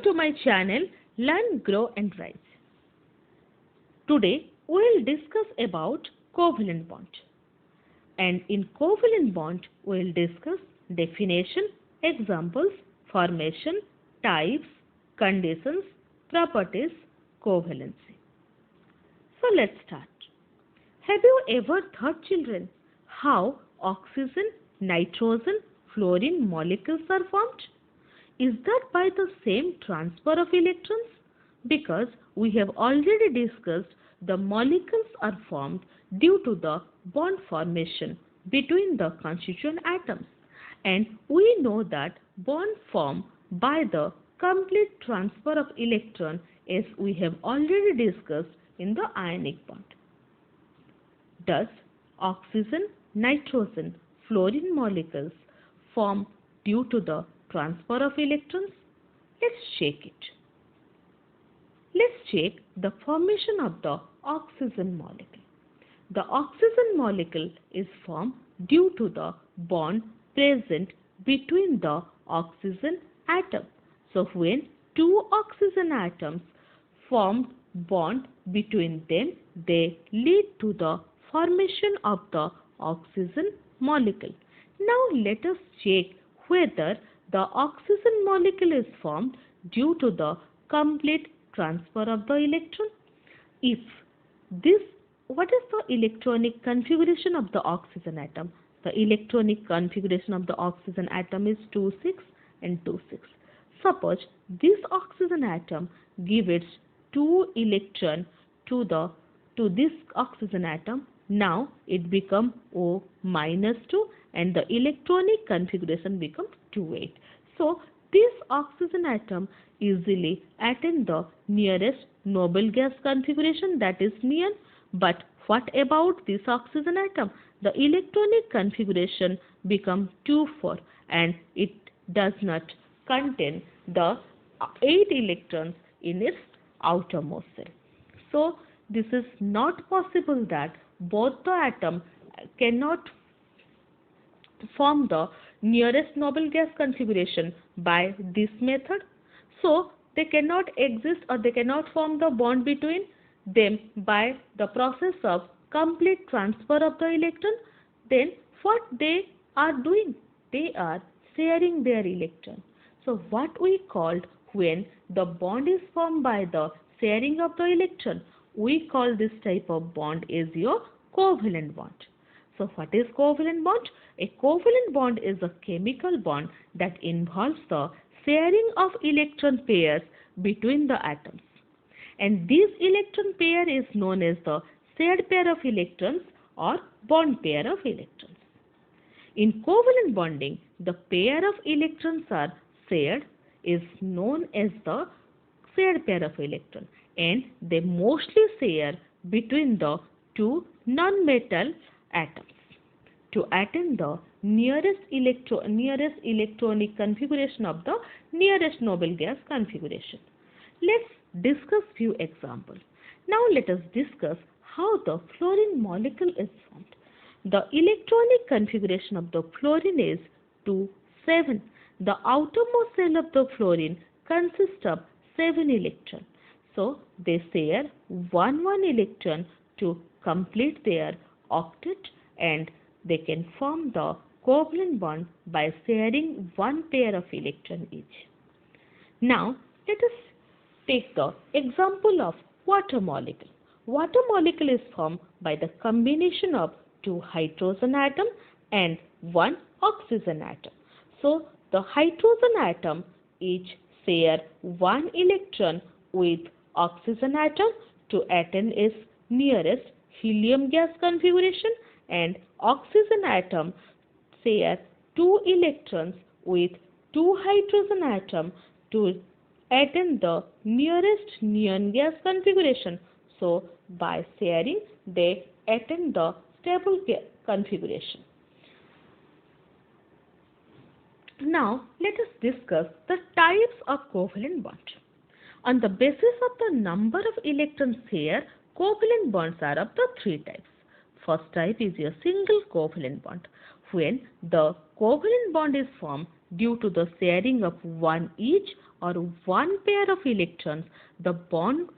to my channel Learn, Grow and Rise. Today we will discuss about covalent bond. And in covalent bond we will discuss definition, examples, formation, types, conditions, properties, covalency. So let's start. Have you ever thought, children, how oxygen, nitrogen, fluorine molecules are formed? Is that by the same transfer of electrons? Because we have already discussed the molecules are formed due to the bond formation between the constituent atoms, and we know that bond formed by the complete transfer of electron, as we have already discussed in the ionic bond. Does oxygen, nitrogen, fluorine molecules form due to the transfer of electrons? Let's check it. Let's check the formation of the oxygen molecule. The oxygen molecule is formed due to the bond present between the oxygen atom. So when two oxygen atoms form bond between them, they lead to the formation of the oxygen molecule. Now let us check whether the oxygen molecule is formed due to the complete transfer of the electron. If this, what is the electronic configuration of the oxygen atom? The electronic configuration of the oxygen atom is 2,6 and 2,6. Suppose this oxygen atom gives its 2 electron to this oxygen atom. Now it becomes O minus 2 and the electronic configuration becomes 2,8. So this oxygen atom easily attains the nearest noble gas configuration, that is neon. But what about this oxygen atom? The electronic configuration becomes 2,4 and it does not contain the 8 electrons in its outermost shell. So this is not possible that both the atoms cannot form the nearest noble gas configuration by this method. So they cannot exist or they cannot form the bond between them by the process of complete transfer of the electron. Then what they are doing? They are sharing their electron. So what we called when the bond is formed by the sharing of the electron, we call this type of bond as your covalent bond. So what is covalent bond? A covalent bond is a chemical bond that involves the sharing of electron pairs between the atoms. And this electron pair is known as the shared pair of electrons or bond pair of electrons. In covalent bonding, the pair of electrons are shared is known as the shared pair of electrons, and they mostly share between the two non-metal atoms to attain the nearest electronic configuration of the nearest noble gas configuration. Let's discuss few examples. Now let us discuss how the fluorine molecule is formed. The electronic configuration of the fluorine is 2,7. The outermost shell of the fluorine consists of 7 electrons. So they share 1 electron to complete their octet, and they can form the covalent bond by sharing 1 pair of electron each. Now let us take the example of water molecule. Water molecule is formed by the combination of 2 hydrogen atoms and 1 oxygen atom. So the hydrogen atom each share 1 electron with oxygen atom to attain its nearest helium gas configuration, and oxygen atom share 2 electrons with 2 hydrogen atom to attain the nearest neon gas configuration. So by sharing they attain the stable configuration. Now let us discuss the types of covalent bond. On the basis of the number of electrons here, covalent bonds are of the 3 types. First type is a single covalent bond, when the covalent bond is formed due to the sharing of 1 each or one pair of electrons, the bond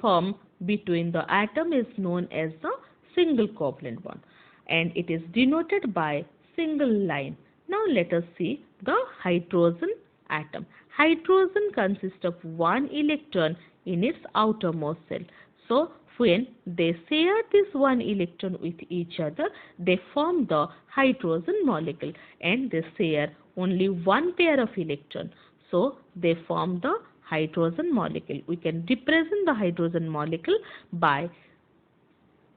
formed between the atom is known as the single covalent bond, and it is denoted by single line. Now let us see the hydrogen atom. Hydrogen consists of one electron in its outermost shell. So when they share this one electron with each other, they form the hydrogen molecule, and they share only one pair of electrons. So they form the hydrogen molecule. We can represent the hydrogen molecule by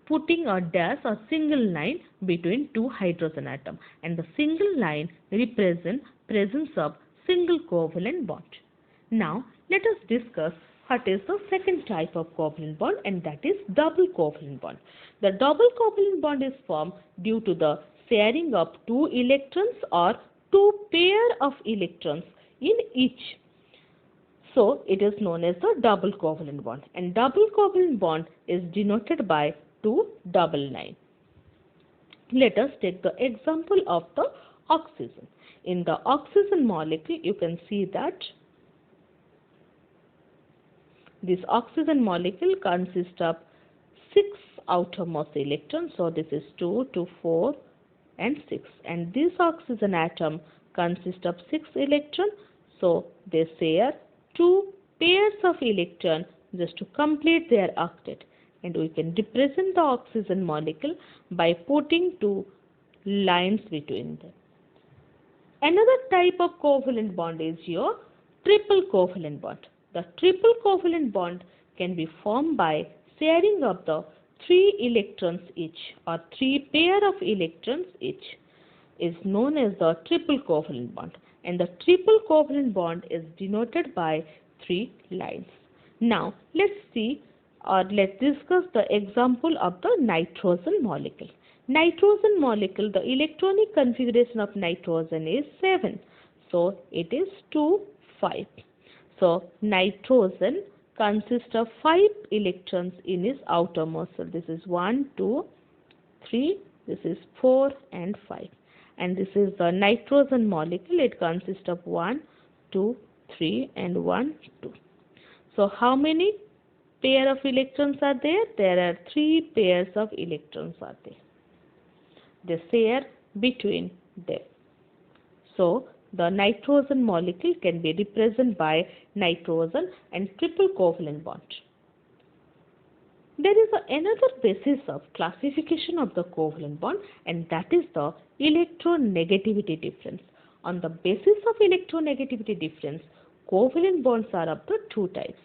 putting a dash or single line between two hydrogen atoms, and the single line represents presence of single covalent bond. Now let us discuss what is the second type of covalent bond, and that is double covalent bond. The double covalent bond is formed due to the sharing of two electrons or two pair of electrons in each. So it is known as the double covalent bond, and double covalent bond is denoted by two double line. Let us take the example of the oxygen. In the oxygen molecule, you can see that this oxygen molecule consists of 6 outermost electrons. So this is 2, 2, 4 and 6. And this oxygen atom consists of 6 electrons. So they share 2 pairs of electrons just to complete their octet. And we can represent the oxygen molecule by putting 2 lines between them. Another type of covalent bond is your triple covalent bond. The triple covalent bond can be formed by sharing of the 3 electrons each, or 3 pair of electrons each, is known as the triple covalent bond, and the triple covalent bond is denoted by 3 lines. Now let's discuss the example of the nitrogen molecule. Nitrogen molecule, the electronic configuration of nitrogen is 7. So it is 2, 5. So nitrogen consists of 5 electrons in its outermost shell. This is 1, 2, 3, this is 4 and 5. And this is the nitrogen molecule. It consists of 1, 2, 3 and 1, 2. So how many pair of electrons are there? There are 3 pairs of electrons are there. They share between them. So the nitrogen molecule can be represented by nitrogen and triple covalent bond. There is another basis of classification of the covalent bond, and that is the electronegativity difference. On the basis of electronegativity difference, covalent bonds are of the 2 types: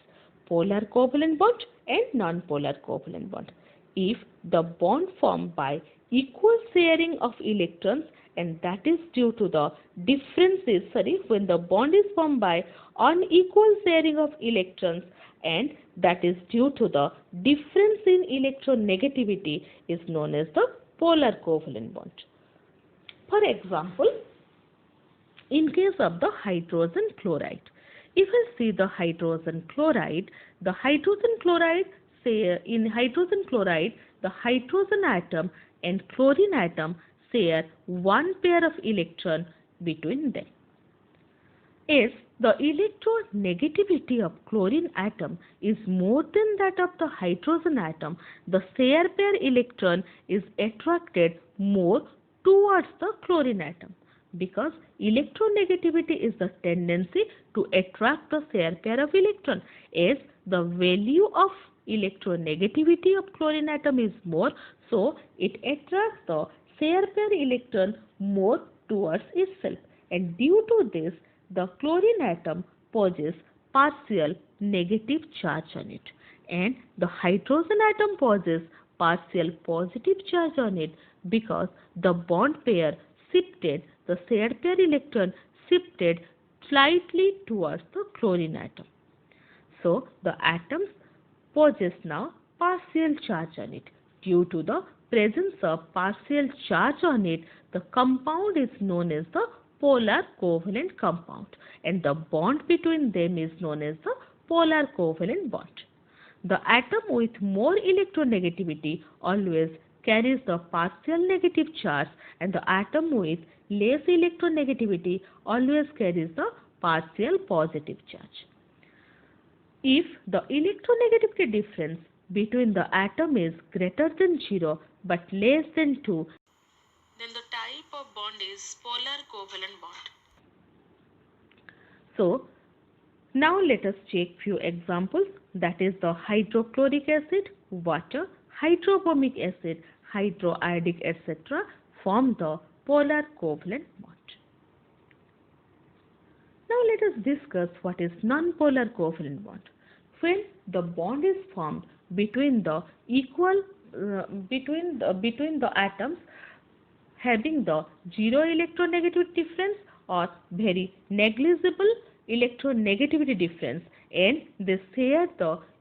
polar covalent bond and non-polar covalent bond. If the bond formed by equal sharing of electrons, and that is due to the differences, when the bond is formed by unequal sharing of electrons, and that is due to the difference in electronegativity, is known as the polar covalent bond. For example, in case of the hydrogen chloride, if I see the hydrogen chloride, the hydrogen atom and chlorine atom share one pair of electrons between them. As the electronegativity of chlorine atom is more than that of the hydrogen atom, the share pair electron is attracted more towards the chlorine atom, because electronegativity is the tendency to attract the share pair of electron. As the value of electronegativity of chlorine atom is more, so it attracts the share pair electron more towards itself, and due to this the chlorine atom possesses partial negative charge on it, and the hydrogen atom possesses partial positive charge on it, because the bond pair shifted, the share pair electron shifted slightly towards the chlorine atom. So the atoms possess now partial charge on it. Due to the presence of partial charge on it, the compound is known as the polar covalent compound, and the bond between them is known as the polar covalent bond. The atom with more electronegativity always carries the partial negative charge, and the atom with less electronegativity always carries the partial positive charge. If the electronegativity difference between the atom is greater than 0 but less than 2, then the type of bond is polar covalent bond. So, now let us check few examples, that is the hydrochloric acid, water, hydrobromic acid, hydroiodic etc. form the polar covalent bond. Now let us discuss what is non-polar covalent bond. When the bond is formed between the atoms having the zero electronegativity difference or very negligible electronegativity difference, and they share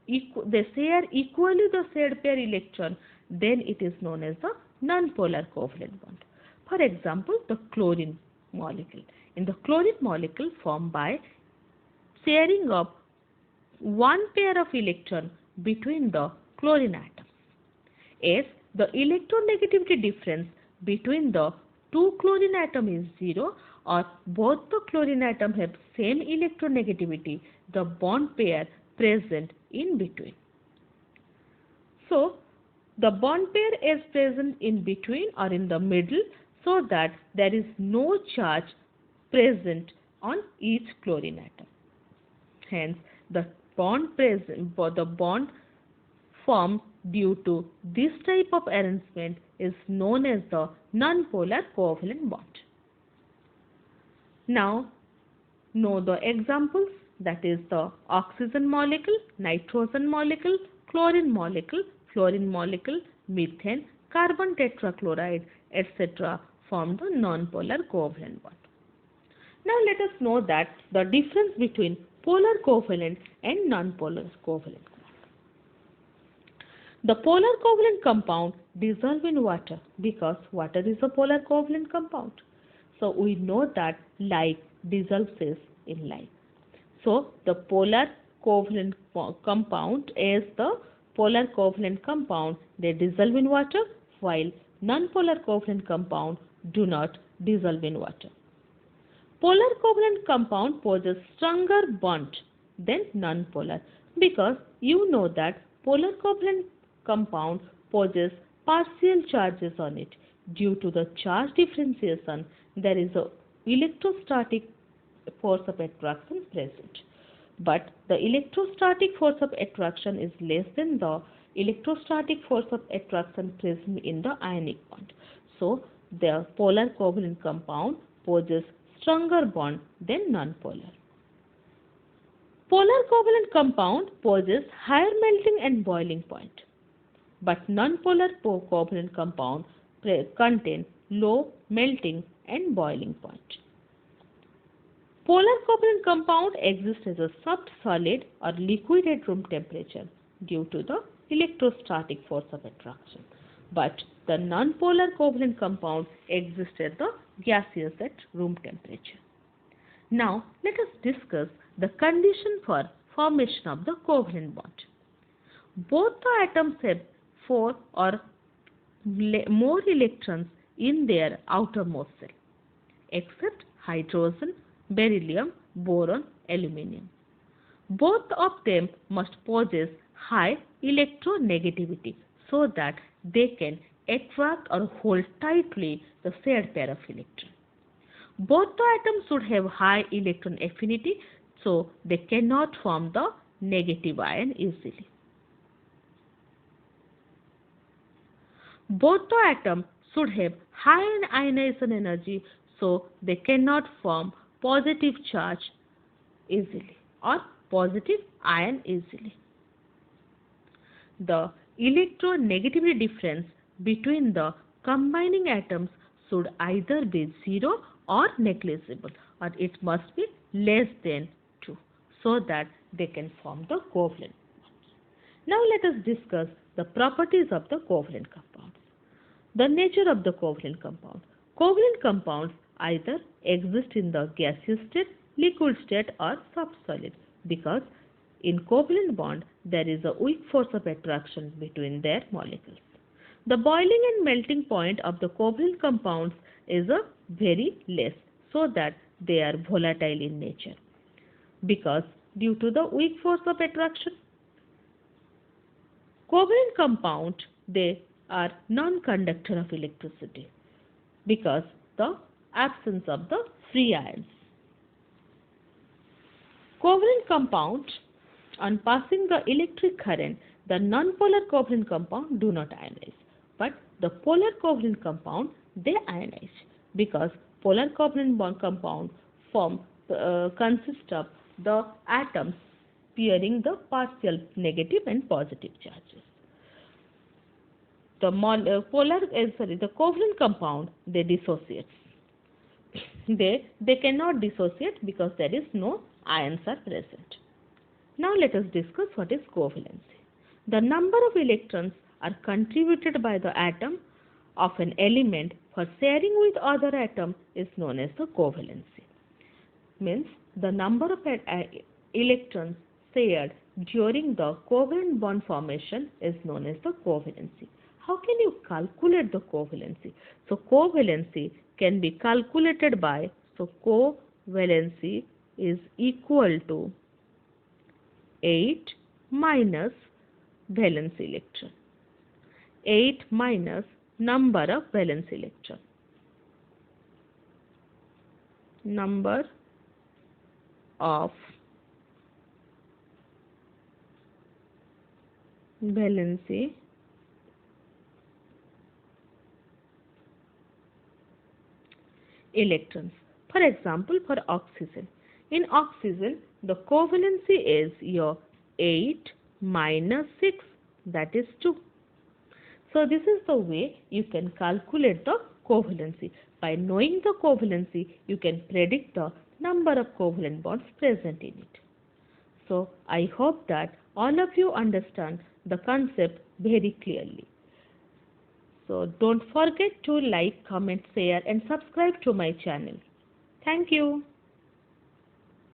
equally the shared pair electron, then it is known as the non-polar covalent bond. For example, the chlorine molecule. In the chlorine molecule formed by sharing of one pair of electron between the chlorine atoms. As the electronegativity difference between the two chlorine atoms is 0 or both the chlorine atoms have same electronegativity, the bond pair present in between. So, the bond pair is present in between or in the middle, so that there is no charge present on each chlorine atom. Hence, the bond formed due to this type of arrangement is known as the non-polar covalent bond. Now, know the examples, that is the oxygen molecule, nitrogen molecule, chlorine molecule, fluorine molecule, methane, carbon tetrachloride, etc. form the non-polar covalent bond. Now let us know that the difference between polar covalent and non-polar covalent. The polar covalent compound dissolves in water because water is a polar covalent compound. So we know that like dissolves in like. So the polar covalent compound is the polar covalent compound, they dissolve in water, while non-polar covalent compound do not dissolve in water. Polar covalent compound poses stronger bond than non-polar because you know that polar covalent compound poses partial charges on it. Due to the charge differentiation, there is a electrostatic force of attraction present. But the electrostatic force of attraction is less than the electrostatic force of attraction present in the ionic bond. So, the polar covalent compound poses stronger bond than non-polar. Polar covalent compound poses higher melting and boiling point, but non-polar covalent compound contain low melting and boiling point. Polar covalent compound exists as a soft solid or liquid at room temperature due to the electrostatic force of attraction, but the non-polar covalent compound exists as the gaseous at room temperature. Now let us discuss the condition for formation of the covalent bond. Both the atoms have 4 or more electrons in their outermost shell, except hydrogen, beryllium, boron, aluminium. Both of them must possess high electronegativity so that they can attract or hold tightly the shared pair of electrons. Both the atoms should have high electron affinity so they cannot form the negative ion easily. Both the atoms should have high ionization energy so they cannot form positive charge easily or positive ion easily. The electronegativity difference between the combining atoms should either be 0 or negligible, or it must be less than 2 so that they can form the covalent bonds. Now let us discuss the properties of the covalent compounds. The nature of the covalent compound. Covalent compounds either exist in the gaseous state, liquid state or soft solid because in covalent bond there is a weak force of attraction between their molecules. The boiling and melting point of the covalent compounds is a very less so that they are volatile in nature. because due to the weak force of attraction. Covalent compound, they are non-conductor of electricity because the absence of the free ions. Covalent compound, on passing the electric current, the non-polar covalent compound do not ionize, but the polar covalent compound, they ionize because polar covalent bond compound consist of the atoms pairing the partial negative and positive charges. The covalent compound, they dissociate. They cannot dissociate because there is no ions are present. Now let us discuss what is covalency. The number of electrons are contributed by the atom of an element for sharing with other atom is known as the covalency. Means the number of electrons shared during the covalent bond formation is known as the covalency. How can you calculate the covalency? So covalency can be calculated by, so covalency is equal to 8 minus valence electron. 8 minus number of valence electron. Number of valence electrons. For example, for oxygen. In oxygen, the covalency is your 8 minus 6, that is 2. So this is the way you can calculate the covalency. By knowing the covalency, you can predict the number of covalent bonds present in it. So I hope that all of you understand the concept very clearly. So don't forget to like, comment, share and subscribe to my channel. Thank you.